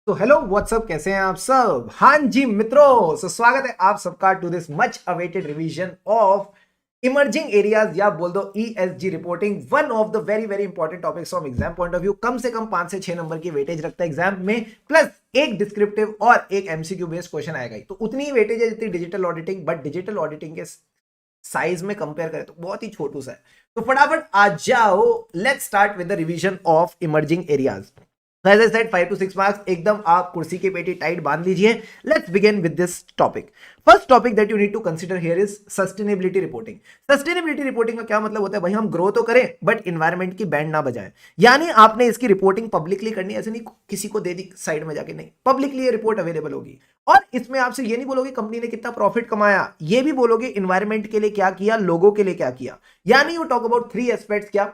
तो hello what's up, कैसे हैं आप सब। हाँ जी मित्रों, स्वागत है आप सबका to this much awaited revision of emerging areas या बोल दो ESG reporting. One of the very very important topics from exam point of view. कम से कम 5 से 6 नंबर की वेटेज रखता है एग्जाम में, प्लस एक डिस्क्रिप्टिव और एक एमसीक्यू बेस्ड क्वेश्चन आएगा ही। तो उतनी ही वेटेज है जितनी digital auditing, but digital auditing के साइज में कंपेयर करें तो बहुत ही छोटू सा है। तो फटाफट आ जाओ, let's start with the revision of emerging areas. As I said, 5 to 6 marks, एकदम आप कुर्सी की पेटी टाइट बांध लीजिए। Let's begin with this topic. First topic that you need to consider here is sustainability reporting. Sustainability reporting का क्या मतलब होता है भाई, हम ग्रो तो करें बट इन्वायरमेंट की बैंड ना बजाएं। यानी आपने इसकी रिपोर्टिंग पब्लिकली करनी, ऐसे नहीं किसी को दे दी साइड में जाके, नहीं, पब्लिकली ये रिपोर्ट अवेलेबल होगी। और इसमें आपसे ये नहीं बोलोगे कंपनी ने कितना प्रॉफिट कमाया, ये भी बोलोगे इन्वायरमेंट के लिए क्या किया, लोगों के लिए क्या किया। यानी यू टॉक अबाउट 3 एस्पेक्ट्स, क्या,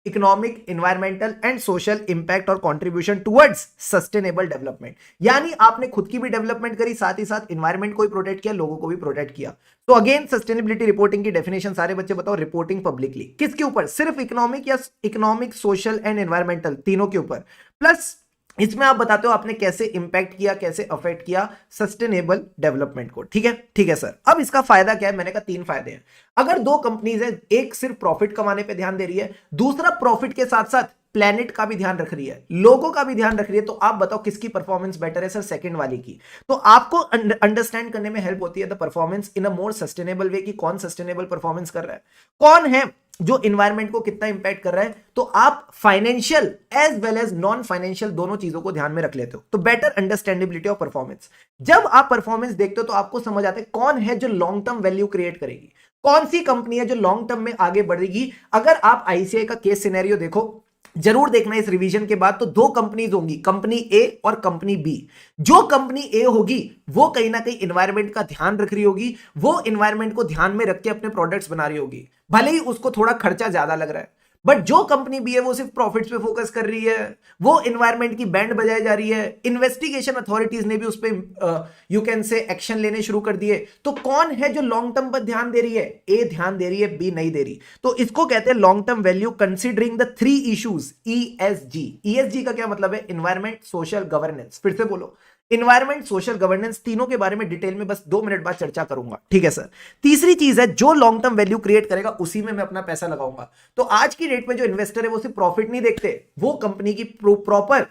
economic, environmental and social impact और कंट्रीब्यूशन टुवर्ड्स सस्टेनेबल डेवलपमेंट। यानी आपने खुद की भी डेवलपमेंट करी, साथ ही साथ इन्वायरमेंट को भी प्रोटेक्ट किया, लोगों को भी प्रोटेक्ट किया। तो अगेन सस्टेनेबिलिटी रिपोर्टिंग की डेफिनेशन सारे बच्चे बताओ। रिपोर्टिंग पब्लिकली किसके ऊपर, सिर्फ इकोनॉमिक या इकोनॉमिक, सोशल एंड एनवायरमेंटल, तीनों के ऊपर। प्लस इसमें आप बताते हो आपने कैसे इंपैक्ट किया, कैसे अफेक्ट किया सस्टेनेबल डेवलपमेंट को। ठीक है, ठीक है सर। अब इसका फायदा क्या है, मैंने कहा 3 फायदे हैं। अगर 2 कंपनीज है, एक सिर्फ प्रॉफिट कमाने पे ध्यान दे रही है, दूसरा प्रॉफिट के साथ साथ प्लेनेट का भी ध्यान रख रही है, लोगों का भी ध्यान रख रही है, तो आप बताओ किसकी परफॉर्मेंस बेटर है सर, सेकंड वाली की। तो आपको अंडरस्टैंड करने में हेल्प होती है the performance in a more sustainable way, कि कौन सस्टेनेबल परफॉर्मेंस कर रहा है, कौन है जो इन्वायरमेंट को कितना इंपैक्ट कर रहा है। तो आप financial as well as non financial दोनों चीजों को ध्यान में रख लेते हो, तो बेटर अंडरस्टैंडेबिलिटी ऑफ परफॉर्मेंस। जब आप परफॉर्मेंस देखते हो तो आपको समझ आता है कौन है जो लॉन्ग टर्म वैल्यू क्रिएट करेगी, कौन सी कंपनी है जो लॉन्ग टर्म में आगे बढ़ेगी। अगर आप आईसीआई का केस सिनेरियो देखो, जरूर देखना इस रिवीजन के बाद, तो 2 कंपनीज होंगी, कंपनी ए और कंपनी बी। जो कंपनी ए होगी वो कहीं ना कहीं इन्वायरमेंट का ध्यान रख रही होगी, वो इन्वायरमेंट को ध्यान में रख के अपने प्रोडक्ट्स बना रही होगी, भले ही उसको थोड़ा खर्चा ज्यादा लग रहा है। बट जो कंपनी बी है वो सिर्फ प्रॉफिट्स पे फोकस कर रही है, वो इन्वायरमेंट की बैंड बजाई जा रही है, इन्वेस्टिगेशन अथॉरिटीज ने भी उस पर यू कैन से एक्शन लेने शुरू कर दिए। तो कौन है जो लॉन्ग टर्म पर ध्यान दे रही है, ए ध्यान दे रही है, बी नहीं दे रही। तो इसको कहते हैं long term value considering the 3 issues ESG. ESG का क्या मतलब है, इन्वायरमेंट, सोशल, गवर्नेंस। फिर से बोलो, इन्वायरमेंट, सोशल, गवर्नेंस, तीनों के बारे में डिटेल में बस 2 मिनट बाद चर्चा करूंगा। ठीक है सर। तीसरी चीज है, जो लॉन्ग टर्म वैल्यू क्रिएट करेगा उसी में मैं अपना पैसा लगाऊंगा। तो आज की डेट में जो इन्वेस्टर है वो सिर्फ प्रॉफिट नहीं देखते, वो कंपनी की प्रॉपर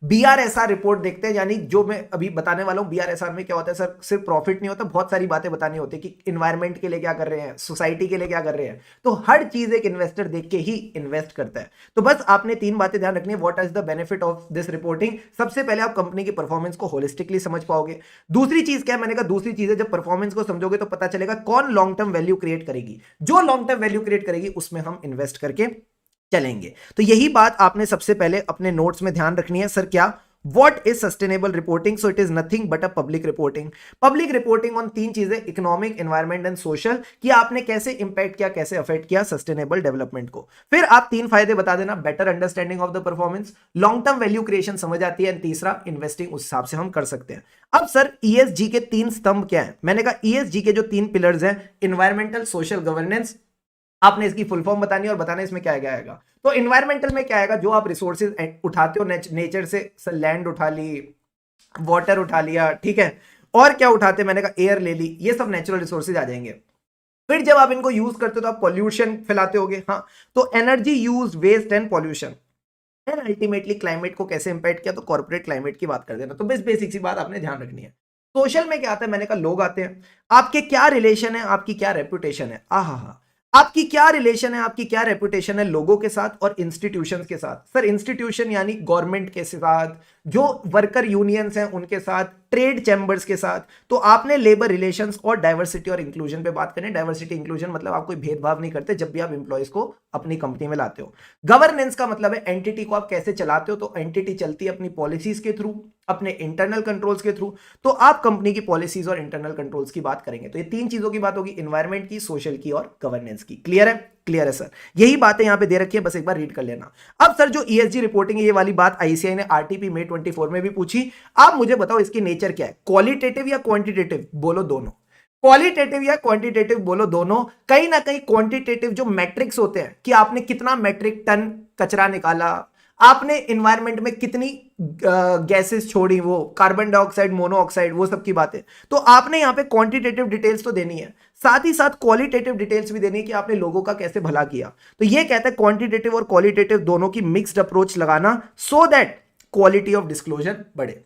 बीआरएसआर रिपोर्ट देखते हैं। यानी जो मैं अभी बताने वाला हूं, बीआरएसआर में क्या होता है सर, सिर्फ प्रॉफिट नहीं होता, बहुत सारी बातें बतानी होती है कि इन्वायरमेंट के लिए क्या कर रहे हैं, सोसाइटी के लिए क्या कर रहे हैं। तो हर चीज एक इन्वेस्टर देख के ही इन्वेस्ट करता है। तो बस आपने 3 बातें ध्यान रखनी है। What is the benefit of this reporting, सबसे पहले आप कंपनी की परफॉर्मेंस को होलिस्टिकली समझ पाओगे। दूसरी चीज क्या है, मैंने कहा दूसरी चीज है, जब परफॉर्मेंस को समझोगे तो पता चलेगा कौन लॉन्ग टर्म वैल्यू क्रिएट करेगी। जो लॉन्ग टर्म वैल्यू क्रिएट करेगी उसमें हम इन्वेस्ट करके चलेंगे। तो यही बात आपने सबसे पहले अपने नोट्स में ध्यान रखनी है। सर क्या, What is sustainable reporting? So it is nothing but a public reporting. Public reporting on 3 चीजें, इकोनॉमिक, एनवायरमेंट एंड सोशल, कि आपने कैसे इंपैक्ट किया, कैसे अफेक्ट किया सस्टेनेबल डेवलपमेंट को। फिर आप 3 फायदे बता देना, better understanding of the performance, long term value creation समझ आती है, एंड तीसरा इन्वेस्टिंग उस हिसाब से हम कर सकते हैं। अब सर ईएसजी के 3 स्तंभ क्या है, मैंने कहा ईएसजी के जो 3 पिलर्स हैं, इन्वायरमेंटल, सोशल, गवर्नेंस, आपने इसकी फुल फॉर्म बतानी और बताना इसमें क्या क्या आएगा। तो इन्वायरमेंटल में क्या आएगा, जो आप रिसोर्सेज उठाते हो नेचर से, लैंड उठा ली, वाटर उठा लिया, ठीक है, और क्या उठाते, मैंने कहा एयर ले ली, ये सब नेचुरल रिसोर्सेज आ जाएंगे। फिर जब आप इनको यूज करते हो तो आप पॉल्यूशन फैलाते होगे, हाँ, तो energy use, waste and pollution, and ultimately climate को कैसे इंपैक्ट किया, तो कॉर्पोरेट क्लाइमेट की बात कर देना। तो बस बेसिक सी बात आपने ध्यान रखनी है। सोशल में क्या आता है, मैंने कहा लोग आते हैं, आपके क्या रिलेशन है, आपकी क्या रेपुटेशन है, आहा, आपकी क्या रिलेशन है, आपकी क्या रेपुटेशन है लोगों के साथ और इंस्टीट्यूशंस के साथ। सर इंस्टीट्यूशन यानी गवर्नमेंट के साथ, जो वर्कर यूनियंस हैं उनके साथ, ट्रेड चैम्बर्स के साथ। तो आपने लेबर रिलेशंस और डाइवर्सिटी और इंक्लूजन पे बात करें। डाइवर्सिटी इंक्लूजन मतलब आप कोई भेदभाव नहीं करते जब भी आप इंप्लॉयज को अपनी कंपनी में लाते हो। गवर्नेंस का मतलब है एंटिटी को आप कैसे चलाते हो। तो एंटिटी चलती है अपनी पॉलिसीज के थ्रू, अपने इंटरनल कंट्रोल्स के थ्रू। तो आप कंपनी की पॉलिसीज और इंटरनल कंट्रोल्स की बात करेंगे। तो ये 3 चीजों की बात होगी, इन्वायरमेंट की, सोशल की और गवर्नेंस की। क्लियर है? क्लियर है सर। यही बातें यहां पे दे रखी है, बस एक बार रीड कर लेना। अब सर जो ईएसजी रिपोर्टिंग है, ये वाली बात आईसीआई ने आरटीपी May 24 में भी पूछी। आप मुझे बताओ इसकी नेचर क्या है, क्वालिटेटिव या क्वांटिटेटिव, बोलो दोनों। क्वालिटेटिव या क्वांटिटेटिव, बोलो दोनों। कहीं ना कहीं क्वांटिटेटिव जो मैट्रिक्स होते हैं कि आपने कितना मैट्रिक टन कचरा निकाला, आपने इन्वायरमेंट में कितनी गैसेस छोड़ी, वो कार्बन डाइऑक्साइड, मोनोऑक्साइड, वो सब की बातें। तो आपने यहाँ पे क्वांटिटेटिव डिटेल्स तो देनी है, साथ ही साथ क्वालिटेटिव डिटेल्स भी देनी है कि आपने लोगों का कैसे भला किया। तो ये कहता है क्वांटिटेटिव और क्वालिटेटिव दोनों की मिक्स्ड अप्रोच लगाना, so that quality of disclosure बढ़े।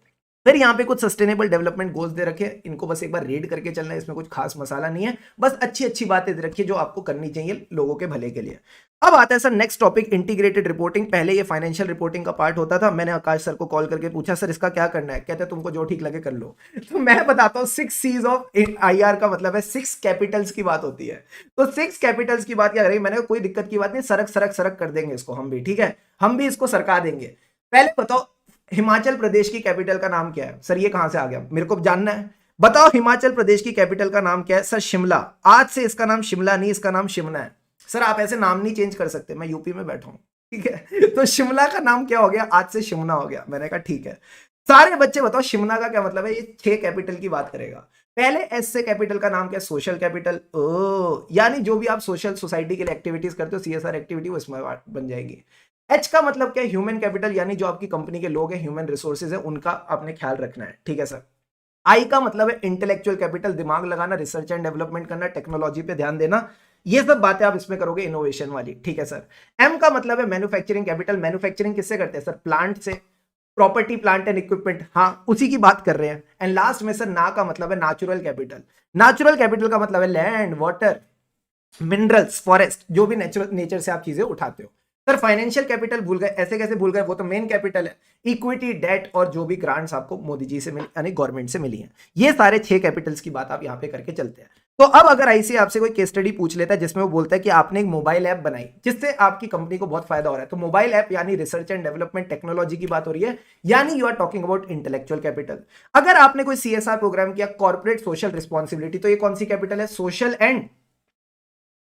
फिर यहाँ पे कुछ सस्टेनेबल डेवलपमेंट गोल्स दे रखे, इनको बस एक बार रीड करके चलना है, इसमें कुछ खास मसाला नहीं है, बस अच्छी अच्छी बातें दे रखी है जो आपको करनी चाहिए लोगों के भले के लिए। अब आता है sir next topic, integrated reporting. पहले ये फाइनेंशियल रिपोर्टिंग का पार्ट होता था। मैंने आकाश सर को कॉल करके पूछा सर इसका क्या करना है, कहते हैं तुमको जो ठीक लगे कर लो। तो मैं बताता हूँ 6 C's ऑफ IR का मतलब है 6 कैपिटल्स की बात होती है। तो 6 कैपिटल्स की बात क्या करेंगे, मैंने कोई दिक्कत की बात नहीं, सरक सरक सरक कर देंगे इसको हम भी, ठीक है, हम भी इसको सरका देंगे। पहले बताओ हिमाचल प्रदेश की कैपिटल का नाम क्या है सर, ये कहां से आ गया मेरे को जानना है। बताओ हिमाचल प्रदेश की कैपिटल का नाम क्या है सर, शिमला। आज से इसका नाम शिमला नहीं, इसका नाम शिमला है। सर आप ऐसे नाम नहीं चेंज कर सकते, मैं यूपी में बैठा हूं, ठीक है। तो शिमला का नाम क्या हो गया, आज से शिमला हो गया। मैंने कहा ठीक है। सारे बच्चे बताओ शिमला का क्या मतलब है, ये 6 कैपिटल की बात करेगा। पहले एस से कैपिटल का नाम क्या है, सोशल कैपिटल। ओ यानी जो भी आप सोशल सोसाइटी के लिए एक्टिविटीज करते हो, CSR एक्टिविटी, वो इसमें बन जाएगी। एच का मतलब क्या है, ह्यूमन कैपिटल, यानी जो आपकी कंपनी के लोग हैं, ह्यूमन रिसोर्सेज है, उनका आपने ख्याल रखना है, ठीक है सर। आई का मतलब है इंटेलेक्चुअल कैपिटल, दिमाग लगाना, रिसर्च एंड डेवलपमेंट करना, टेक्नोलॉजी पे ध्यान देना, ये सब बातें आप इसमें करोगे, इनोवेशन वाली, ठीक है सर। एम का मतलब है मैन्युफैक्चरिंग कैपिटल, मैन्युफैक्चरिंग किससे करते हैं सर, प्लांट से, प्रॉपर्टी, प्लांट एंड इक्विपमेंट, हाँ उसी की बात कर रहे हैं। एंड लास्ट में सर ना का मतलब है नेचुरल कैपिटल। नेचुरल कैपिटल का मतलब है लैंड, वाटर, मिनरल्स, फॉरेस्ट, जो भी नेचर से आप चीजें उठाते हो। सर फाइनेंशियल कैपिटल भूल गए, ऐसे कैसे भूल गए, वो तो मेन कैपिटल है। इक्विटी, डेट और जो भी ग्रांट्स आपको मोदी जी से मिली, यानी गवर्नमेंट से मिली हैं, ये सारे 6 कैपिटल्स की बात आप यहाँ पे करके चलते हैं। तो अब अगर ऐसे आपसे कोई केस स्टडी पूछ लेता है जिसमें वो बोलता है कि आपने एक मोबाइल ऐप बनाई जिससे आपकी कंपनी को बहुत फायदा हो रहा है, तो मोबाइल ऐप यानी रिसर्च एंड डेवलपमेंट टेक्नोलॉजी की बात हो रही है, यानी you are talking about intellectual capital. अगर आपने कोई CSR प्रोग्राम किया, कॉर्पोरेट सोशल रिस्पॉन्सिबिलिटी, तो ये कौन सी कैपिटल है, सोशल एंड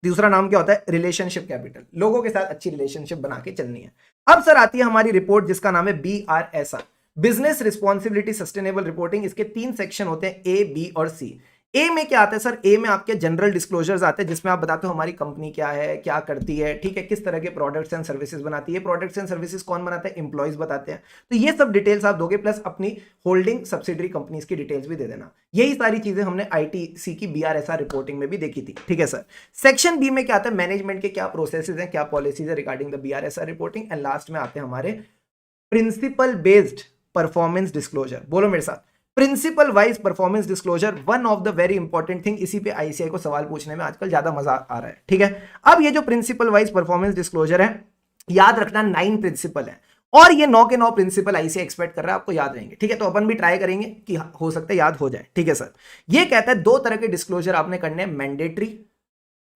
दूसरा नाम क्या होता है, रिलेशनशिप कैपिटल, लोगों के साथ अच्छी रिलेशनशिप बना के चलनी है। अब सर आती है हमारी रिपोर्ट जिसका नाम है BRSR, business responsibility sustainable reporting. इसके 3 सेक्शन होते हैं, A, B और C। ए में क्या आता है सर, ए में आपके जनरल डिस्क्लोजर्स आते हैं जिसमें आप बताते हो हमारी कंपनी क्या है, क्या करती है, ठीक है, किस तरह के प्रोडक्ट्स एंड सर्विसेज बनाती है। प्रोडक्ट्स एंड सर्विसेज कौन बनाता है, एम्प्लॉइज बताते हैं। तो ये सब डिटेल्स आप दोगे, प्लस अपनी होल्डिंग सब्सिडरी कंपनीज की डिटेल्स भी दे देना। यही सारी चीजें हमने ITC की BRSR रिपोर्टिंग में भी देखी थी, ठीक है सर। सेक्शन बी में क्या आता है, मैनेजमेंट के क्या प्रोसेसेस हैं, क्या पॉलिसीज है regarding the BRSR reporting. And last में आते हैं हमारे प्रिंसिपल बेस्ड परफॉर्मेंस डिस्क्लोजर। बोलो मेरे साथ, principle wise performance disclosure, one of the very important thing. इसी पे ICI को सवाल पूछने में आजकल ज्यादा मजा आ रहा है, ठीक है। अब ये जो प्रिंसिपल वाइज परफॉर्मेंस डिस्क्लोजर है, याद रखना 9 प्रिंसिपल है और ये 9 के 9 प्रिंसिपल ICI एक्सपेक्ट कर रहा है आपको याद रहेंगे, ठीक है। तो अपन भी ट्राई करेंगे कि हो सकता है याद हो जाए, ठीक है सर। ये कहता है 2 तरह के डिस्क्लोजर आपने करने हैं, मैंडेटरी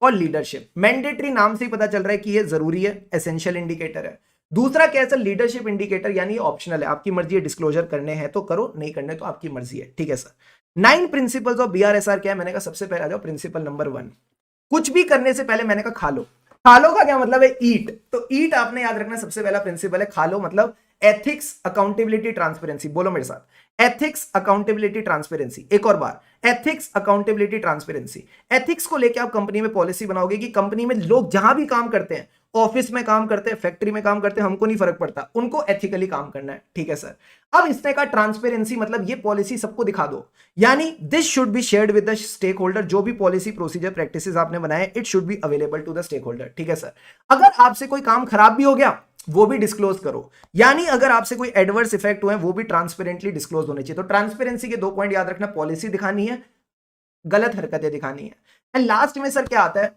और लीडरशिप। मैंडेटरी नाम से ही पता चल रहा है कि ये जरूरी है, एसेंशियल इंडिकेटर है। दूसरा क्या है सर, लीडरशिप इंडिकेटर, यानी ऑप्शनल है, आपकी मर्जी है, डिस्क्लोजर करने हैं तो करो, नहीं करने तो आपकी मर्जी है, ठीक है सर। 9 प्रिंसिपल्स ऑफ BRSR क्या है, मैंने कहा सबसे पहले आ जाओ प्रिंसिपल नंबर 1, कुछ भी करने से पहले मैंने कहा खा लो। खा लो का क्या मतलब है, ईट। तो ईट आपने याद रखना, सबसे पहला प्रिंसिपल है खा लो, मतलब एथिक्स, अकाउंटेबिलिटी, ट्रांसपेरेंसी। बोलो मेरे साथ, एथिक्स, अकाउंटेबिलिटी, ट्रांसपेरेंसी। एक और बार, एथिक्स, अकाउंटेबिलिटी, ट्रांसपेरेंसी। एथिक्स को लेकर आप कंपनी में पॉलिसी बनाओगे कि कंपनी में लोग जहां भी काम करते हैं, ऑफिस में काम करते हैं, फैक्ट्री में काम करते हैं, हमको नहीं फर्क पड़ता, उनको एथिकली काम करना है, ठीक है सर। अब इसने का ट्रांसपेरेंसी मतलब ये पॉलिसी सबको दिखा दो, यानी this should be shared with the stakeholder. जो भी पॉलिसी, प्रोसीजर, प्रैक्टिसेस आपने बनाए, it should be available to the stakeholder, ठीक है सर। अगर आपसे कोई काम खराब भी हो गया वो भी डिस्क्लोज करो, यानी अगर आपसे कोई एडवर्स इफेक्ट हुए वो भी ट्रांसपेरेंटली डिस्क्लोज होने चाहिए। तो ट्रांसपेरेंसी के 2 पॉइंट याद रखना, पॉलिसी दिखानी है, गलत हरकतें दिखानी है। एंड लास्ट में सर क्या आता है,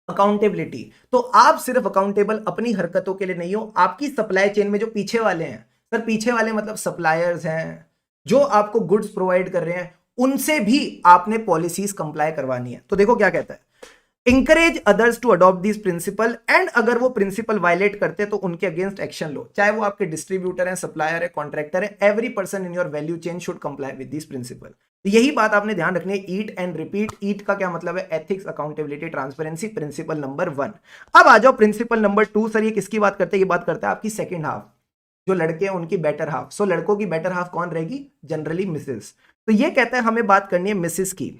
अकाउंटेबिलिटी। तो आप सिर्फ अकाउंटेबल अपनी हरकतों के लिए नहीं हो, आपकी सप्लाई चेन में जो पीछे वाले हैं, सर पीछे वाले मतलब सप्लायर्स हैं, जो आपको गुड्स प्रोवाइड कर रहे हैं, उनसे भी आपने पॉलिसीज कंप्लाई करवानी है। तो देखो क्या कहता है, encourage others to adopt this principle, and अगर वो प्रिंसिपल वायलेट करते हैं तो उनके अगेंस्ट एक्शन लो, चाहे वो आपके डिस्ट्रीब्यूटर है, सप्लायर है, कॉन्ट्रैक्टर है, every person in your value chain should comply with this principle. तो यही बात आपने ध्यान रखनी है, ईट एंड रिपीट। ईट का क्या मतलब है, ethics, accountability, transparency, principle number 1। अब आ जाओ प्रिंसिपल नंबर 2। सर ये किसकी बात करते हैं, ये बात करता है आपकी सेकंड हाफ, जो लड़के हैं उनकी बेटर हाफ। सो लड़कों की बेटर हाफ कौन रहेगी, जनरली मिसेस। तो ये कहता है हमें बात करनी है मिसेस की,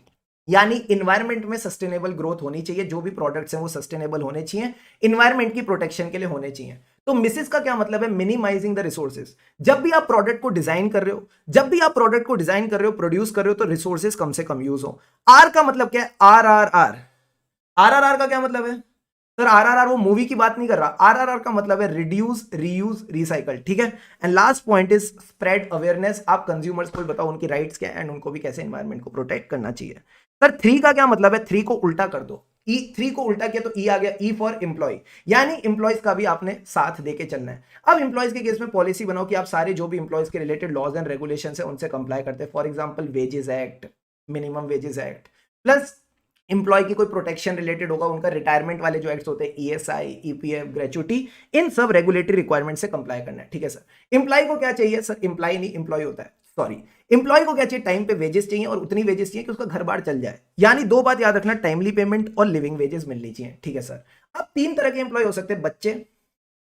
यानी इन्वायरमेंट में सस्टेनेबल ग्रोथ होनी चाहिए, जो भी प्रोडक्ट्स हैं वो सस्टेनेबल होने चाहिए, इन्वायरमेंट की प्रोटेक्शन के लिए होने चाहिए। तो मिसिस का क्या मतलब है, मिनिमाइजिंग द रिसोर्सेज। जब भी आप प्रोडक्ट को डिजाइन कर रहे हो, जब भी आप प्रोडक्ट को डिजाइन कर रहे हो, प्रोड्यूस कर रहे हो, तो रिसोर्सेज कम से कम यूज हो। आर का मतलब क्या है, आर का क्या मतलब है सर, आरआरआर वो मूवी की बात नहीं कर रहा, आरआरआर का मतलब है रिड्यूस, रीयूज, रिसाइकल, ठीक है। And last point is spread awareness. आप कंज्यूमर्स को बताओ उनकी राइट्स क्या है एंड उनको भी कैसे एनवायरमेंट को प्रोटेक्ट करना चाहिए। सर थ्री का क्या मतलब है, थ्री को उल्टा कर दो, ई थ्री को उल्टा किया तो ई आ गया, ई फॉर एम्प्लॉय, यानी एम्प्लॉयज का भी आपने साथ देके चलना है। अब एम्प्लॉयज के केस में पॉलिसी बनाओ कि आप सारे जो भी एम्प्लॉयज के रिलेटेड लॉज एंड रेगुलेशन है उनसे कंप्लाई करते हैं। For example wages act, minimum wages act, plus employee की कोई प्रोटेक्शन रिलेटेड होगा, उनका रिटायरमेंट वाले जो एक्ट्स होते हैं, ईएसआई, ईपीएफ, ग्रेचुटी, इन सब रेगुलेटरी रिक्वायरमेंट से कंप्लाई करना है, ठीक है सर। इंप्लॉय को क्या चाहिए सर, इंप्लॉय नहीं इंप्लॉय होता है, सॉरी, इंप्लॉय को क्या चाहिए, टाइम पे वेजेस चाहिए और उतनी वेजेस चाहिए कि उसका घर बार चल जाए, यानी दो बात याद रखना, टाइमली पेमेंट और लिविंग वेजेस मिलनी चाहिए, ठीक है सर। अब तीन तरह के इंप्लॉय हो सकते हैं, बच्चे,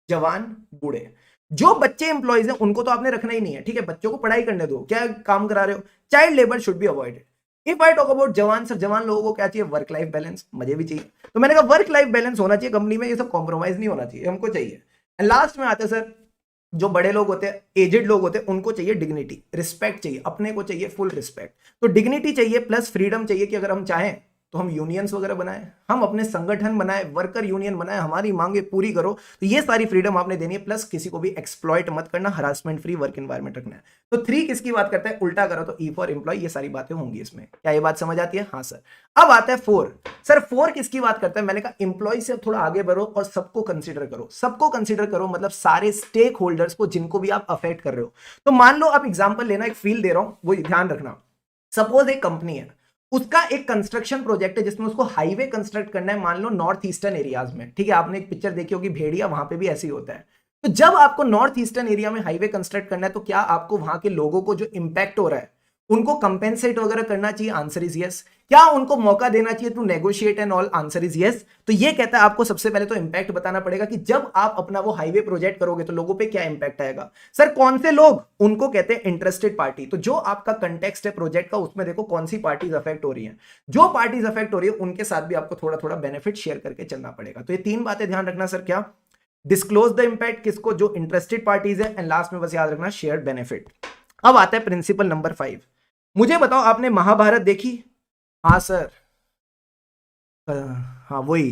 जवान, बूढ़े। जो बच्चे इंप्लॉयज हैं उनको तो आपने रखना ही नहीं है, ठीक है, बच्चों को पढ़ाई करने दो, क्या काम करा रहे हो, child labour should be avoided. If I talk about जवान, सर जवान लोगों को क्या चाहिए, वर्क लाइफ बैलेंस, मजे भी चाहिए, तो मैंने कहा वर्क लाइफ बैलेंस होना चाहिए कंपनी में, ये सब कॉम्प्रोमाइज नहीं होना चाहिए, हमको चाहिए। एंड लास्ट में आते हैं सर, जो बड़े लोग होते हैं, एजेड लोग होते हैं, उनको चाहिए डिग्निटी, रिस्पेक्ट चाहिए, अपने को चाहिए फुल रिस्पेक्ट। तो डिग्निटी चाहिए प्लस फ्रीडम चाहिए कि अगर हम चाहें तो हम यूनियंस वगैरह बनाए, हम अपने संगठन बनाए, वर्कर यूनियन बनाए, हमारी मांगे पूरी करो, तो ये सारी फ्रीडम आपने देनी है, प्लस किसी को भी एक्सप्लॉइट मत करना, हरासमेंट फ्री वर्क एनवायरनमेंट रखना है। तो थ्री किसकी बात करता है, उल्टा करो तो ई फॉर एम्प्लॉय, ये सारी बातें होंगी इसमें, क्या ये बात समझ आती है, हाँ सर। अब आता है फोर, सर फोर किसकी बात करता है, मैंने कहा एम्प्लॉय से थोड़ा आगे बढ़ो और सबको कंसीडर करो, सबको कंसीडर करो मतलब सारे स्टेक होल्डर्स को जिनको भी आप अफेक्ट कर रहे हो। तो मान लो आप एग्जांपल लेना, एक फील्ड दे रहा हूं, वो ध्यान रखना, सपोज एक कंपनी है, उसका एक कंस्ट्रक्शन प्रोजेक्ट है जिसमें उसको हाईवे कंस्ट्रक्ट करना है, मान लो नॉर्थ ईस्टर्न एरियाज में, ठीक है, आपने एक पिक्चर देखी होगी भेड़िया, वहां पे भी ऐसे ही होता है। तो जब आपको नॉर्थ ईस्टर्न एरिया में हाईवे कंस्ट्रक्ट करना है, तो क्या आपको वहां के लोगों को जो इंपैक्ट हो रहा है उनको कंपेंसेट वगैरह करना चाहिए, आंसर इज यस। क्या उनको मौका देना चाहिए to negotiate and all, answer is yes. तो ये कहता है आपको सबसे पहले तो इंपैक्ट बताना पड़ेगा कि जब आप अपना वो हाईवे प्रोजेक्ट करोगे तो लोगों पे क्या इंपैक्ट आएगा। सर कौन से लोग, उनको कहते हैं इंटरेस्टेड पार्टी। तो जो आपका कंटेक्स्ट है प्रोजेक्ट का, उसमें देखो कौन सी पार्टीज अफेक्ट हो रही है, जो पार्टीज अफेक्ट हो रही है उनके साथ भी आपको थोड़ा थोड़ा बेनिफिट शेयर करके चलना पड़ेगा। तो ये तीन बातें ध्यान रखना सर, क्या, डिस्क्लोज द इंपैक्ट किसको, जो इंटरेस्टेड पार्टीज है, एंड लास्ट में बस याद रखना शेयर्ड बेनिफिट। अब आता है प्रिंसिपल नंबर 5। मुझे बताओ आपने महाभारत देखी, हाँ सर, अ, हाँ वही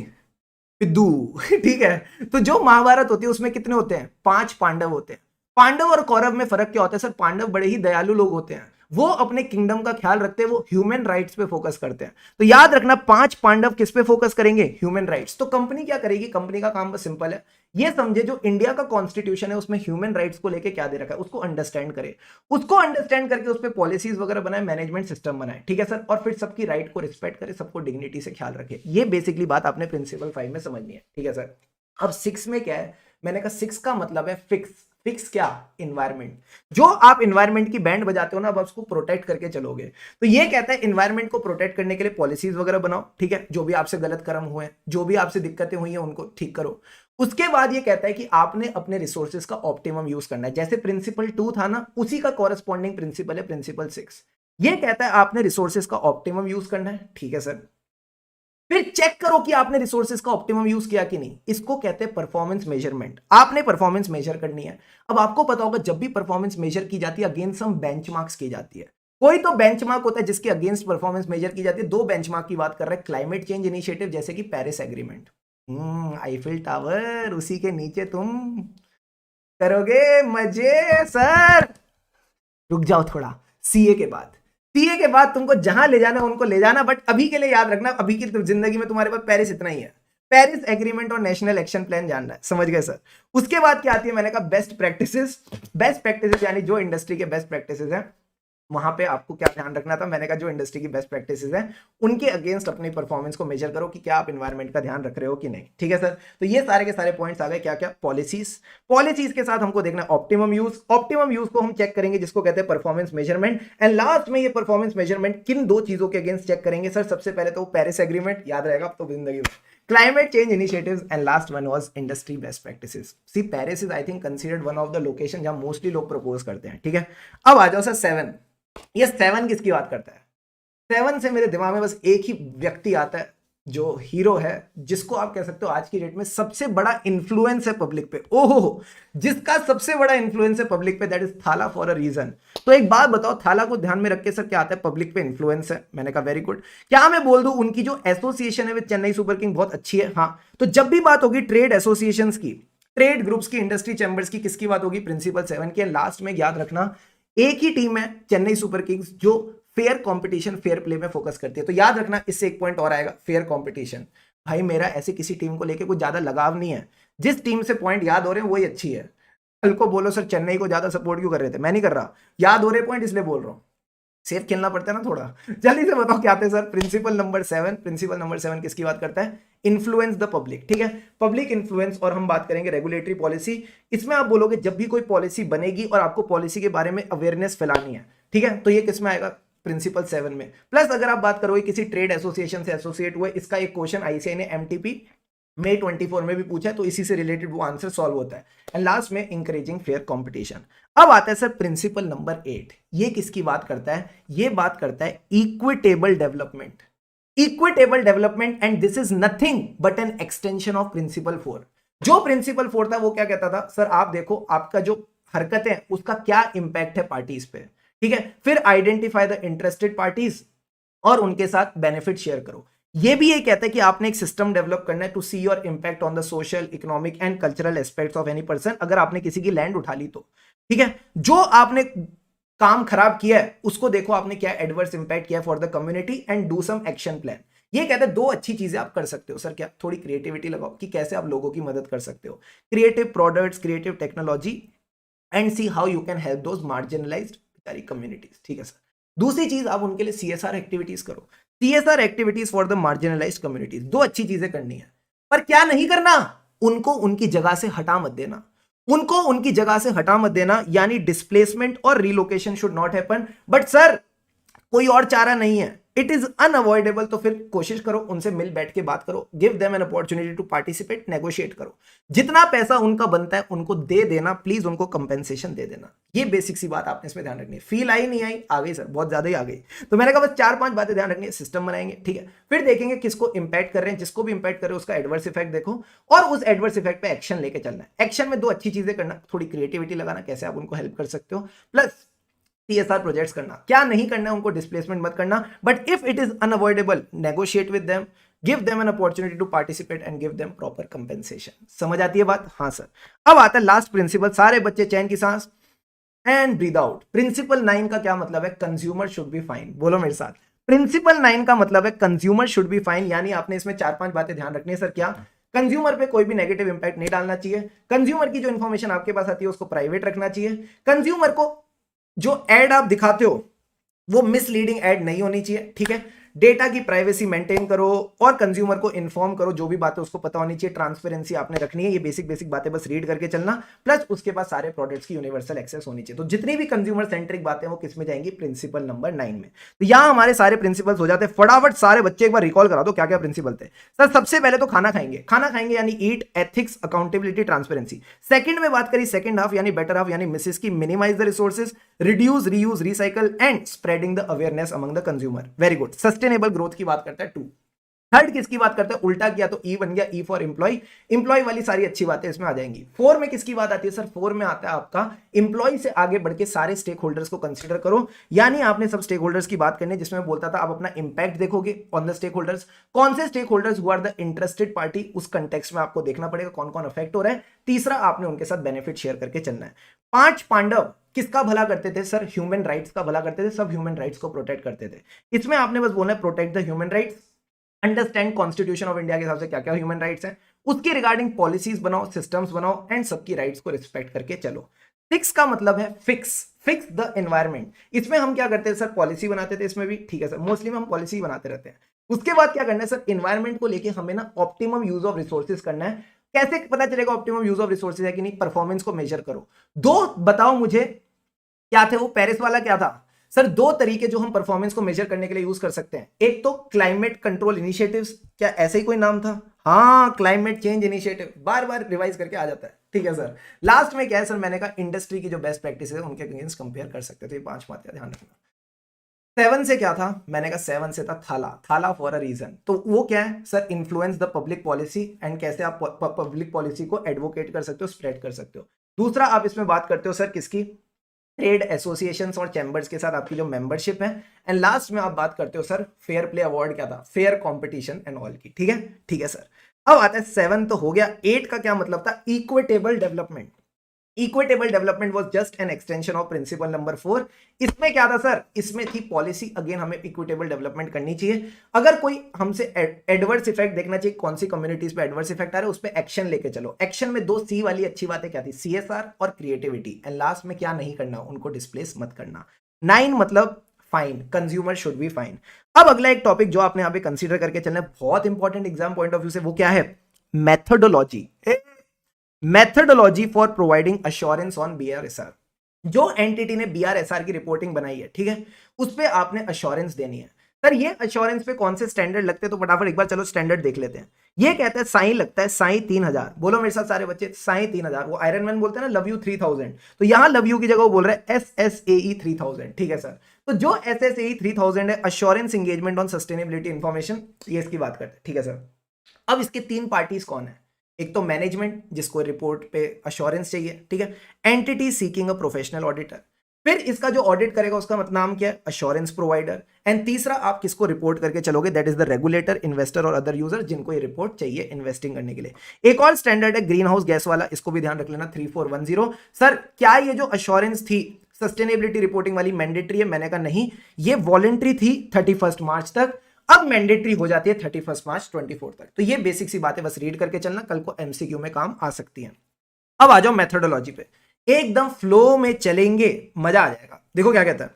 पिद्दू ठीक है। तो जो महाभारत होती है उसमें कितने होते हैं, 5 पांडव होते हैं। पांडव और कौरव में फर्क क्या होता है सर, पांडव बड़े ही दयालु लोग होते हैं, वो अपने किंगडम का ख्याल रखते हैं, वो ह्यूमन राइट्स पे फोकस करते हैं। तो याद रखना 5 पांडव किस पे फोकस करेंगे, ह्यूमन राइट्स। तो कंपनी क्या करेगी, कंपनी का काम बस सिंपल है, ये समझे जो इंडिया का कॉन्स्टिट्यूशन है उसमें ह्यूमन राइट्स को लेके क्या दे रखा है उसको अंडरस्टैंड करे, उसको अंडरस्टैंड करके उस पर पॉलिसीज वगैरह बनाए, मैनेजमेंट सिस्टम बनाए, ठीक है सर, और फिर सबकी राइट को रिस्पेक्ट करे, सबको डिग्निटी से ख्याल रखे। ये बेसिकली बात आपने प्रिंसिपल 5 में समझनी है, ठीक है सर। अब 6 में क्या है, मैंने कहा 6 का मतलब है फिक्स। फिक्स क्या, इन्वायरमेंट। जो आप इन्वायरमेंट की बैंड बजाते हो ना, अब उसको प्रोटेक्ट करके चलोगे। तो ये कहता है इन्वायरमेंट को प्रोटेक्ट करने के लिए पॉलिसीज वगैरह बनाओ, ठीक है, जो भी आपसे गलत कर्म हुए, जो भी आपसे दिक्कतें हुई हैं उनको ठीक करो। उसके बाद ये कहता है कि आपने अपने रिसोर्सेज का ऑप्टिमम यूज करना है, जैसे प्रिंसिपल 2 था ना, उसी का कॉरेस्पॉन्डिंग प्रिंसिपल है प्रिंसिपल 6। ये कहता है आपने रिसोर्सेज का ऑप्टिमम यूज करना है, ठीक है सर। फिर चेक करो कि आपने रिसोर्सेज का ऑप्टिमम यूज किया कि नहीं, इसको कहते हैं परफॉर्मेंस मेजरमेंट। आपने परफॉर्मेंस मेजर करनी है। अब आपको पता होगा जब भी परफॉर्मेंस मेजर की जाती है अगेंस्ट सम बेंचमार्क्स की जाती है। कोई तो बेंचमार्क होता है जिसके अगेंस्ट परफॉर्मेंस मेजर की जाती है। दो बेंचमार्क की बात कर रहे हैं, क्लाइमेट चेंज इनिशिएटिव जैसे कि पेरिस एग्रीमेंट, आईफिल टावर, उसी के नीचे तुम करोगे मजे सर। रुक जाओ थोड़ा, सीए के बाद, सीए के बाद तुमको जहां ले जाना उनको ले जाना, बट अभी के लिए याद रखना, अभी की जिंदगी में तुम्हारे पास पेरिस इतना ही है, पेरिस एग्रीमेंट और नेशनल एक्शन प्लान जानना है, समझ गए सर। उसके बाद क्या आती है, मैंने कहा बेस्ट प्रैक्टिसेस। बेस्ट प्रैक्टिसेस यानी जो इंडस्ट्री के बेस्ट प्रैक्टिसेस हैं, वहां पे आपको क्या ध्यान रखना था, मैंने कहा जो इंडस्ट्री की बेस्ट प्रैक्टिसेस हैं उनके अगेंस्ट अपनी परफॉर्मेंस को मेजर करो कि क्या आप एनवायरनमेंट का ध्यान रख रहे हो कि नहीं, ठीक है सर। तो ये सारे के सारे पॉइंट्स आ गए, क्या क्या, पॉलिसीज। पॉलिसीज के साथ हमको देखना ऑप्टिमम यूज। ऑप्टिमम यूज को हम चेक करेंगे जिसको कहते हैं परफॉर्मेंस मेजरमेंट। एंड लास्ट में ये परफॉर्मेंस मेजरमेंट किन दो चीजों के अगेंस्ट चेक करेंगे सर, सबसे पहले तो पेरिस एग्रीमेंट, याद रहेगा अब तो जिंदगी में, climate change initiatives, and last one was industry best practices. See, Paris is I think considered one of the location जहां मोस्टली लोग प्रपोज करते हैं, ठीक है। अब आ जाओ सर 7। ये 7 किसकी बात करता है, 7 से मेरे दिमाग में बस एक ही व्यक्ति आता है, जो हीरो है, जिसको आप कह सकते हो आज की डेट में सबसे बड़ा इन्फ्लुएंस है पब्लिक पे, ओहो, जिसका सबसे बड़ा इन्फ्लुएंस है पब्लिक पे, दैट इज थाला फॉर अ रीजन। तो एक बात बताओ, थाला को ध्यान में रख के सर क्या आता है, पब्लिक पे इन्फ्लुएंस है। मैंने कहा वेरी गुड। क्या मैं बोल दूं उनकी जो एसोसिएशन है विद चेन्नई सुपर किंग बहुत अच्छी है? हाँ। तो जब भी बात होगी ट्रेड एसोसिएशन की, ट्रेड ग्रुप्स की, इंडस्ट्री चैंबर्स की, किसकी बात होगी? प्रिंसिपल 7 की। लास्ट में याद रखना, एक ही टीम है चेन्नई सुपर किंग्स जो फेयर कंपटीशन, फेयर प्ले में फोकस करती है। तो याद रखना, इससे एक पॉइंट और आएगा, फेयर कंपटीशन। भाई मेरा ऐसे किसी टीम को लेके कुछ ज्यादा लगाव नहीं है, जिस टीम से पॉइंट याद हो रहे हैं वही अच्छी है। कल को बोलो सर चेन्नई को ज्यादा सपोर्ट क्यों कर रहे थे, मैं नहीं कर रहा, याद हो रहे पॉइंट इसलिए बोल रहा हूं। सेफ खेलना पड़ता है ना थोड़ा। जल्दी से बताओ क्या थे sir? Principle number 7। Principle number 7 किसकी बात करता है? Influence the public. ठीक है, पब्लिक इन्फ्लुएंस। और हम बात करेंगे रेगुलेटरी पॉलिसी। इसमें आप बोलोगे जब भी कोई पॉलिसी बनेगी और आपको पॉलिसी के बारे में अवेयरनेस फैलानी है, ठीक है, तो ये किसमें आएगा? प्रिंसिपल 7 में। प्लस अगर आप बात करोगे किसी ट्रेड एसोसिएशन से एसोसिएट हुए, इसका एक क्वेश्चन आईसीआई ने एमटीपी May 24 में भी पूछा है, तो इसी से रिलेटेड वो आंसर सॉल्व होता है। एंड लास्ट में इंकरेजिंग फेयर कंपटीशन। अब आता है सर प्रिंसिपल नंबर 8। ये किसकी बात करता है? ये बात करता है equitable development. Equitable development, and this is nothing but an extension of principle 4। जो प्रिंसिपल 4 था वो क्या कहता था? सर आप देखो आपका जो हरकत है उसका क्या इंपैक्ट है पार्टीज पे, ठीक है, फिर आइडेंटिफाई द इंटरेस्टेड पार्टीज और उनके साथ बेनिफिट शेयर करो। ये भी ये कहता है कि आपने एक सिस्टम डेवलप करना है to see your impact on the social, economic and cultural aspects of any person. अगर आपने किसी की लैंड उठा ली तो, ठीक है, जो आपने काम खराब किया है उसको देखो आपने क्या एडवर्स इंपैक्ट किया for the community and do some action plan. ये कहते हैं दो अच्छी चीजें आप कर सकते हो सर। क्या? थोड़ी क्रिएटिविटी लगाओ कि कैसे आप लोगों की मदद कर सकते हो, creative products, creative technology, and see how you can help those marginalised communities. ठीक है सर। दूसरी चीज, आप उनके लिए सीएसआर एक्टिविटीज करो, CSR activities for the marginalised communities. दो अच्छी चीजें करनी है, पर क्या नहीं करना? उनको उनकी जगह से हटा मत देना, उनको उनकी जगह से हटा मत देना, यानी डिस्प्लेसमेंट और relocation should not happen. But sir कोई और चारा नहीं है, इट इज अनअवॉइडेबल, तो फिर कोशिश करो उनसे मिल बैठ के बात करो, give them an opportunity to participate, negotiate करो, जितना पैसा उनका बनता है उनको दे देना, प्लीज उनको कंपेंसेशन दे देना। ये बेसिक सी बात आपने इसमें ध्यान रखनी है। फील आई नहीं आई? आ गई सर, बहुत ज्यादा ही आ गई। तो मैंने कहा बस 4-5 बातें ध्यान रखनी है, सिस्टम बनाएंगे, ठीक है, फिर देखेंगे किसको इंपैक्ट कर रहे हैं, जिसको भी इंपैक्ट कर रहे हैं उसका एडवर्स इफेक्ट देखो, और उस एडवर्स इफेक्ट पे एक्शन लेके चलना है। एक्शन में दो अच्छी चीजें करना, थोड़ी क्रिएटिविटी लगाना, कैसे आप उनको हेल्प कर सकते हो, प्लस सीएसआर प्रोजेक्ट्स करना। क्या नहीं करना है? उनको डिस्प्लेसमेंट मत करना, but if it is unavoidable negotiate with them, give them an opportunity to participate and give them proper compensation. समझ आती है बात? हाँ सर। अब आता है लास्ट प्रिंसिपल, सारे बच्चे चैन की सांस एंड ब्रीद आउट। प्रिंसिपल 9 का क्या मतलब है? Consumer should be fine. बोलो मेरे साथ, प्रिंसिपल 9 का मतलब है कंज्यूमर शुड बी फाइन, यानी आपने इसमें 4-5 बातें ध्यान रखनी है सर। क्या? कंज्यूमर पे कोई भी नेगेटिव इंपैक्ट नहीं डालना चाहिए, कंज्यूमर की जो इंफॉर्मेशन आपके पास आती है उसको प्राइवेट रखना चाहिए, कंज्यूमर को जो एड आप दिखाते हो वो मिसलीडिंग एड नहीं होनी चाहिए, ठीक है, डेटा की प्राइवेसी मेंटेन करो और कंज्यूमर को इन्फॉर्म करो, जो भी बातें उसको पता होनी चाहिए, ट्रांसपेरेंसी आपने रखनी है। ये बेसिक बेसिक बातें बस रीड करके चलना, प्लस उसके पास सारे प्रोडक्ट्स की यूनिवर्सल एक्सेस होनी चाहिए। तो जितनी भी कंज्यूमर सेंट्रिक बातें वो किस में जाएंगी? प्रिंसिपल नंबर 9 में। तो यहां हमारे सारे प्रिंसिपल्स हो जाते हैं। फटाफट सारे बच्चे एक बार रिकॉल करा दो क्या क्या प्रिंसिपल थे सर। सबसे पहले तो खाना खाएंगे, खाना खाएंगे यानी eat, ethics, accountability, transparency. Second में बात करी सेकंड हाफ यानी बेटर हाफ, यानी मिसेस की minimise the resources, reduce, reuse, recycle and spreading the awareness among the consumer. Very good. Sustainable growth की बात करता है 2। थर्ड किसकी बात करते हैं? उल्टा किया तो ई बन गया, ई फॉर एम्प्लॉय, एम्प्लॉय वाली सारी अच्छी बातें इसमें आ जाएंगी। 4 में किसकी बात आती है सर? 4 में आता है आपका एम्प्लॉय से आगे बढ़ के सारे स्टेक होल्डर्स को कंसीडर करो, यानी आपने सब स्टेक होल्डर्स की बात करनी है, जिसमें बोलता था आप अपना इंपैक्ट देखोगे ऑन द स्टेक होल्डर्स। कौन से stakeholders who are the interested party, उस कंटेक्स्ट में आपको देखना पड़ेगा कौन कौन अफेक्ट हो रहा है। तीसरा, आपने उनके साथ बेनिफिट शेयर करके चलना है। 5 पांडव किसका भला करते थे सर? ह्यूमन राइट्स का भला करते थे, सब ह्यूमन राइट्स को प्रोटेक्ट करते थे। इसमें आपने बस बोलना है protect the human rights, understand constitution of India के हिसाब से क्या क्या ह्यूमन राइट्स हैं, उसके रिगार्डिंग पॉलिसीज बनाओ, सिस्टम्स बनाओ एंड सबकी राइट्स को रिस्पेक्ट करके चलो। 6 का मतलब है फिक्स, फिक्स द एनवायरमेंट। इसमें हम क्या करते हैं सर? पॉलिसी बनाते थे इसमें भी, ठीक है सर, मोस्टली में हम पॉलिसी बनाते रहते हैं। उसके बाद क्या करना है सर? एनवायरमेंट को लेके हमें ना ऑप्टिमम यूज ऑफ रिसोर्सेज करना है। कैसे पता चलेगा ऑप्टिमम यूज ऑफ रिसोर्सेज है कि नहीं? परफॉर्मेंस को मेजर करो। दो बताओ मुझे क्या थे वो? पेरिस वाला क्या था सर? 2 तरीके जो हम परफॉर्मेंस को मेजर करने के लिए यूज कर सकते हैं, एक तो क्लाइमेट कंट्रोल इनिशिएटिव्स, क्या ऐसे ही कोई नाम था? हाँ, क्लाइमेट चेंज इनिशिएटिव, बार बार रिवाइज करके आ जाता है, ठीक है सर। लास्ट में क्या है सर? मैंने कहा इंडस्ट्री की जो बेस्ट प्रैक्टिस है उनके अगेंस्ट कंपेयर कर सकते थे। 5 बातें ध्यान रखना। 7 से क्या था, मैंने कहा 7 से था थाला, थाला फॉर अ रीजन। तो वो क्या है sir, influence the public policy and कैसे आप पब्लिक पॉलिसी को एडवोकेट कर सकते हो, स्प्रेड कर सकते हो। दूसरा आप इसमें बात करते हो सर किसकी, ट्रेड एसोसिएशंस और चैम्बर्स के साथ आपकी जो मेंबरशिप है। एंड लास्ट में आप बात करते हो सर फेयर प्ले अवार्ड, क्या था, फेयर कंपटीशन एंड ऑल की। ठीक है, ठीक है सर। अब आता है 7 तो हो गया, 8 का क्या मतलब था, equitable development. Equitable development was just an extension of principle number 4। इसमें क्या था सर, इसमें थी पॉलिसी, अगेन हमें इक्विटेबल डेवलपमेंट करनी चाहिए। अगर कोई हमसे एडवर्स इफेक्ट देखना चाहिए, कौन सी कम्युनिटीज पे एडवर्स इफेक्ट आ रहा है, उस पर एक्शन लेके चलो। एक्शन में 2 सी वाली अच्छी बातें क्या थी, सीएसआर और क्रिएटिविटी। एंड लास्ट में क्या नहीं करना, उनको डिस्प्लेस मत करना। 9 मतलब fine, consumer should be fine. अब अगला एक टॉपिक जो आपने यहाँ पे कंसीडर करके चलना है, बहुत important exam point of view से, वो क्या है, methodology. Methodology for providing assurance on BRSR. जो एंटिटी ने बीआरएसआर की रिपोर्टिंग बनाई है, ठीक है, उस पे आपने अश्योरेंस देनी है। सर ये अश्योरेंस पे कौन से स्टैंडर्ड लगते हैं, तो फटाफट एक बार चलो स्टैंडर्ड देख लेते हैं। ये कहता है साई लगता है, साई 3000, बोलो मेरे साथ सारे बच्चे, साई 3000। वो आयरन मैन बोलते हैं ना लव यू 3000, तो यहां लव यू की जगह वो बोल रहा है SSAE 3000। ठीक है सर, तो जो SSAE 3000 है, assurance engagement on sustainability information, ये इसकी बात करते हैं। ठीक है सर, अब इसके 3 पार्टीज कौन है, एक तो मैनेजमेंट जिसको रिपोर्ट पे अश्योरेंस चाहिए, ठीक है, entity seeking a professional auditor, फिर इसका जो ऑडिट करेगा उसका मतलब नाम क्या है, अश्योरेंस प्रोवाइडर, एंड तीसरा आप किसको रिपोर्ट करके चलोगे, that is the regulator, investor और अदर यूजर जिनको ये रिपोर्ट चाहिए इन्वेस्टिंग करने के लिए। एक और स्टैंडर्ड है ग्रीन हाउस गैस वाला, इसको भी ध्यान रख लेना, 3410। सर क्या ये जो अश्योरेंस थी सस्टेनेबिलिटी रिपोर्टिंग वाली मैंडेटरी है, मैंने कहा नहीं, ये वॉलेंट्री थी 31 मार्च तक, अब मैंडेटरी हो जाती है 31 मार्च 24 तक। तो ये बेसिक सी बातें बस रीड करके चलना, कल को एमसीक्यू में काम आ सकती हैं। अब आ जाओ मेथोडोलॉजी पे, एकदम फ्लो में चलेंगे, मजा आ जाएगा। देखो क्या कहता है,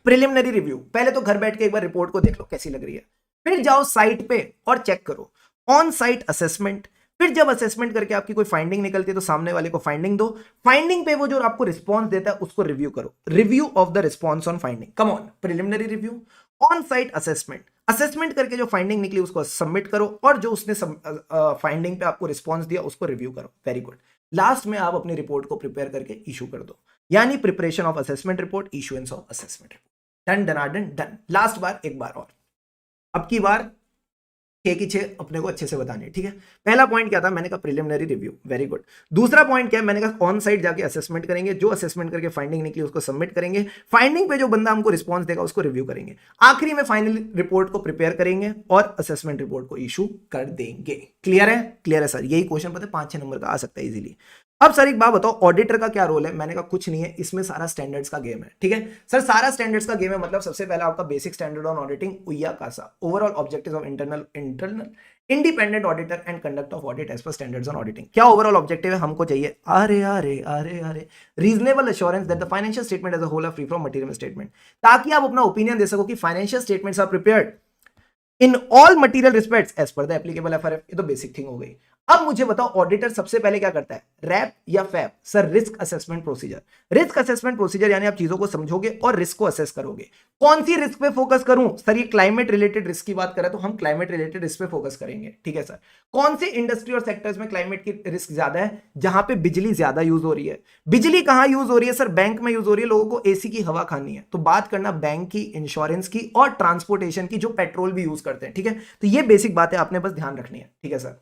प्रिलिमिनरी रिव्यू, पहले तो घर बैठ के एक बार रिपोर्ट को देख लो कैसी लग रही है, फिर जाओ साइट पे और चेक करो। ऑन साइट असेसमेंट, फिर जब असेसमेंट करके आपकी कोई फाइंडिंग निकलती है तो सामने वाले को फाइंडिंग दो। फाइंडिंग पे वो जो आपको रिस्पॉन्स देता है उसको रिव्यू करो, review of the response on finding. Come on, preliminary review, on site assessment, assessment करके जो फाइंडिंग निकली उसको सबमिट करो, और जो उसने फाइंडिंग पे आपको रिस्पॉन्स दिया उसको रिव्यू करो। Very good. लास्ट में आप अपनी रिपोर्ट को प्रिपेयर करके इशू कर दो, यानी preparation of assessment report, issuance of assessment report. Done डनाडन डन। लास्ट बार, एक बार और, अब की बार 6 की 6 अपने को अच्छे से बतानी है। ठीक है, पहला पॉइंट क्या था, मैंने कहा प्रिलिमिनरी रिव्यू, वेरी गुड। दूसरा पॉइंट क्या है, मैंने कहा ऑन साइट जाके असेसमेंट करेंगे, जो असेसमेंट करके फाइंडिंग निकली उसको सबमिट करेंगे, फाइंडिंग पे जो बंदा हमको रिस्पॉन्स देगा उसको रिव्यू करेंगे, आखिरी में फाइनल रिपोर्ट को प्रिपेयर करेंगे और असेसमेंट रिपोर्ट को इशू कर देंगे। क्लियर है, क्लियर है सर, यही क्वेश्चन पता है 5-6 नंबर का आ सकता है इजीली। अब सर एक बात बताओ, ऑडिटर का क्या रोल है, मैंने कहा कुछ नहीं है, इसमें सारा स्टैंडर्ड्स का गेम है। ठीक है सर, सारा स्टैंडर्ड्स का गेम है, मतलब सबसे पहला आपका बेसिक स्टैंडर्ड ऑन ऑडिटिंग, उया कासा, overall objectives of internal independent auditor and conduct of audit as per standards on auditing. क्या ओवरऑल ऑब्जेक्टिव है, हमको चाहिए अरे अरे अरे अरे reasonable assurance that the financial statement as a whole are free from material statement, ताकि आप अपना ओपिनियन दे सको कि financial statements are prepared in all material respects as पर द एप्लीकेबल एफआरएफ। ये तो बेसिक थिंग हो गई। अब मुझे बताओ ऑडिटर सबसे पहले क्या करता है, रैप या fap, sir risk assessment procedure. Risk assessment procedure यानी आप चीजों को समझोगे और रिस्क को असेस करोगे। कौन सी रिस्क पे फोकस करूं, सर ये क्लाइमेट रिलेटेड रिस्क की बात करें तो हम क्लाइमेट रिलेटेड रिस्क पे फोकस करेंगे। ठीक है सर, कौन से इंडस्ट्री और सेक्टर्स में क्लाइमेट की रिस्क ज्यादा है, जहां पे बिजली ज्यादा यूज हो रही है। बिजली कहां यूज हो रही है, सर बैंक में यूज हो रही है, लोगों को एसी की हवा खानी है, तो बात करना बैंक की, इंश्योरेंस की और ट्रांसपोर्टेशन की, जो पेट्रोल भी यूज करते हैं। ठीक है, तो ये बेसिक बातें आपने बस ध्यान रखनी है। ठीक है सर,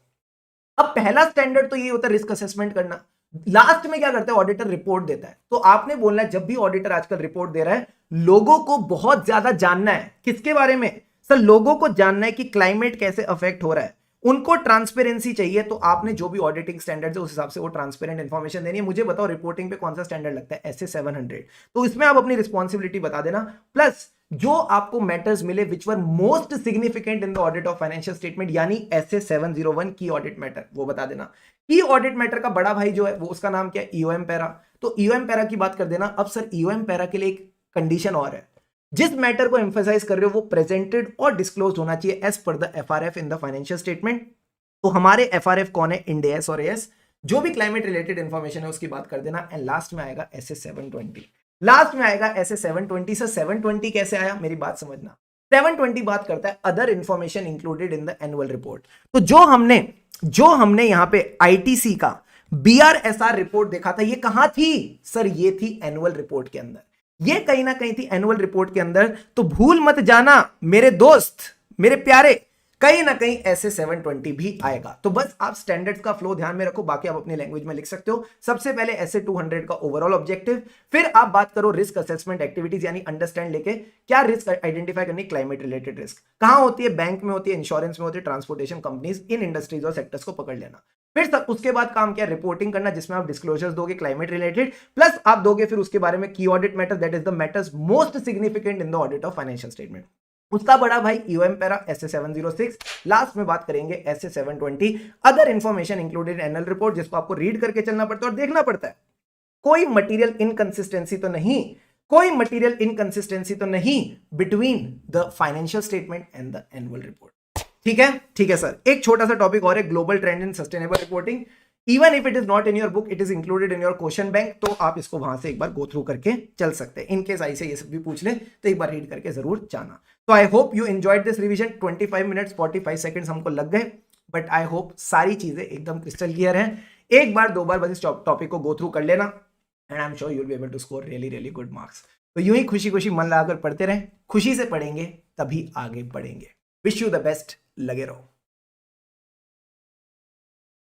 अब पहला स्टैंडर्ड तो ये होता है रिस्क असेसमेंट करना। लास्ट में क्या करता है, ऑडिटर रिपोर्ट देता है। तो आपने बोलना है जब भी ऑडिटर आजकल रिपोर्ट दे रहा है, लोगों को बहुत ज्यादा जानना है किसके बारे में, सर लोगों को जानना है कि क्लाइमेट कैसे अफेक्ट हो रहा है, उनको ट्रांसपेरेंसी चाहिए। तो आपने जो भी ऑडिटिंग स्टैंडर्ड है उस हिसाब से वो ट्रांसपेरेंट इंफॉर्मेशन देनी है। मुझे बताओ रिपोर्टिंग पे कौन सा स्टैंडर्ड लगता है, एसए 700, तो इसमें आप अपनी रिस्पॉन्सिबिलिटी बता देना, प्लस जो आपको मैटर्स मिले which were most significant in the audit of financial statement, यानी एसए 701 की ऑडिट मैटर, वो बता देना। की ऑडिट मैटर का बड़ा भाई जो है वो उसका नाम क्या है, ईओएम पैरा। तो ईओएम पैरा की बात कर देना। अब सर ईओएम पैरा के लिए एक कंडीशन और है, जिस मैटर को एम्फेसाइज कर रहे हो वो प्रेजेंटेड और डिस्क्लोज होना चाहिए एज पर the FRF in the financial statement. तो हमारे एफआरएफ कौन है, इंड एस और एएस। जो भी क्लाइमेट रिलेटेड इंफॉर्मेशन है उसकी बात कर देना। एंड लास्ट में आएगा एसए 720, लास्ट में आएगा एसए 720। सर 720 कैसे आया, मेरी बात समझना। 720 बात करता है other information included in the annual report. तो जो हमने यहां पे आईटीसी का बीआरएसआर रिपोर्ट देखा था, ये कहां थी, सर ये थी एनुअल रिपोर्ट के अंदर। ये कहीं ना कहीं थी एनुअल रिपोर्ट के अंदर। तो भूल मत जाना मेरे दोस्त, मेरे प्यारे, कहीं ना कहीं ऐसे 720 भी आएगा। तो बस आप स्टैंडर्ड्स का फ्लो ध्यान में रखो, बाकी आप अपनी लैंग्वेज में लिख सकते हो। सबसे पहले ऐसे 200 का ओवरऑल ऑब्जेक्टिव, फिर आप बात करो रिस्क असेसमेंट एक्टिविटीज, यानी अंडरस्टैंड लेके क्या रिस्क आइडेंटिफाई करनी, क्लाइमेट रिलेटेड रिस्क कहां होती है, बैंक में होती है, इंश्योरेंस में होती है, ट्रांसपोर्टेशन कंपनीज, इन इंडस्ट्रीज और सेक्टर्स को पकड़ लेना। फिर सब उसके बाद काम क्या, रिपोर्टिंग करना, जिसमें आप डिस्क्लोजर्स दोगे क्लाइमेट रिलेटेड, प्लस आप दोगे फिर उसके बारे में की audit matter, that is the matters most significant in the audit of financial statement. उसका बड़ा भाई यूएम पैरा एसए 706। लास्ट में बात करेंगे SA 720, other information included annual report, जिसको आपको रीड करके चलना पड़ता है और देखना पड़ता है कोई मटेरियल इनकंसिस्टेंसी तो नहीं, कोई मटेरियल इनकंसिस्टेंसी तो नहीं between the financial statement and the annual report. ठीक है, ठीक है सर। एक छोटा सा टॉपिक और है, global trend in sustainable reporting. Even if it is not in your book, it is included in your question bank, तो आप इसको वहां से एक बार गो थ्रू करके चल सकते हैं। इनकेस आई से ये सब भी पूछ ले तो एक बार रीड करके जरूर जाना। तो I hope you enjoyed this revision. 25 minutes 45 seconds हमको लग गए, बट आई होप सारी चीजें एकदम क्रिस्टल क्लियर हैं। एक बार दो बार बस इस टॉपिक को गो थ्रू कर लेना, and I am sure you will be able to score really really good marks. तो यूं ही खुशी खुशी मन लगाकर पढ़ते रहें, खुशी से पढ़ेंगे तभी आगे बढ़ेंगे। विश यू द बेस्ट, लगे रहो।